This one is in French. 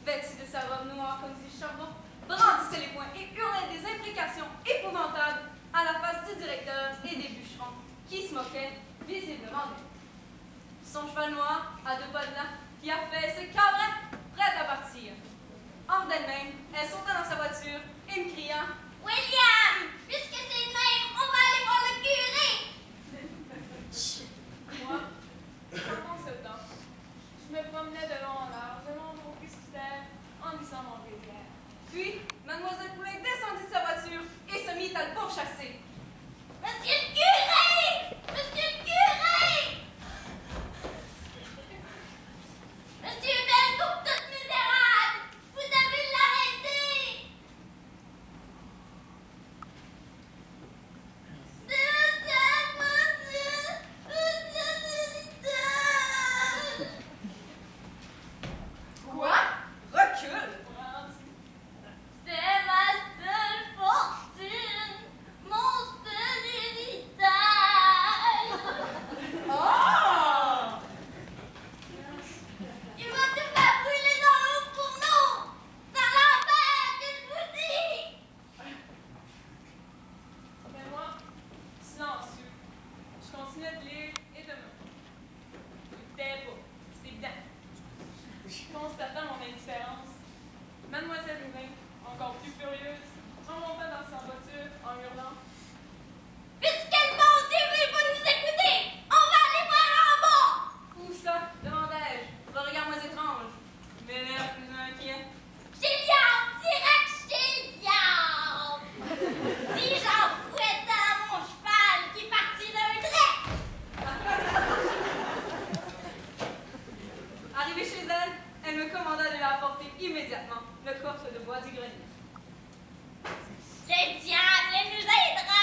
vêtue de sa robe noire comme du charbon, brandissait les poings et hurlait des imprécations épouvantables à la face du directeur et des bûcherons, qui se moquaient visiblement d'elle. Son cheval noir, à deux pas de là, qui a fait se cabrait, prête à partir. Hors d'elle-même, elle sauta dans sa voiture et me cria « William, puisque c'est de même, on va aller voir le curé! » Moi, pendant ce temps, je me promenais de long en large de mon beau presbytère en lisant mon bréviaire. Puis, Mademoiselle Poulain descendit de sa voiture et se mit à le pourchasser. « Monsieur le curé! Monsieur le curé! Monsieur Belle coupe toute misérable! Vous devez l'arrêter! » Quoi? Recule! C'est ma seule fortune, mon seul héritage. Oh! Il va te faire brûler dans le fourneau, dans la mer, que je vous dis. Mais moi, silencieux, je continuais de lire et de me... J'écoutais pas, c'est évident. Constatant mon indifférence, Mademoiselle Louvain, encore plus furieuse, remonta dans sa voiture en hurlant « Puisque le bon Dieu veut pas nous écouter, on va aller voir en bas. Où ça? Demandai-je, le regard moins étrange, mais l'air plus inquiet. Chez Liam, direct chez Liam. Dis j'en fouettant mon cheval qui est parti d'un trait. Arrivée chez elle, elle me commanda de lui apporter immédiatement le coffre de bois du grenier. Le diable nous aidera.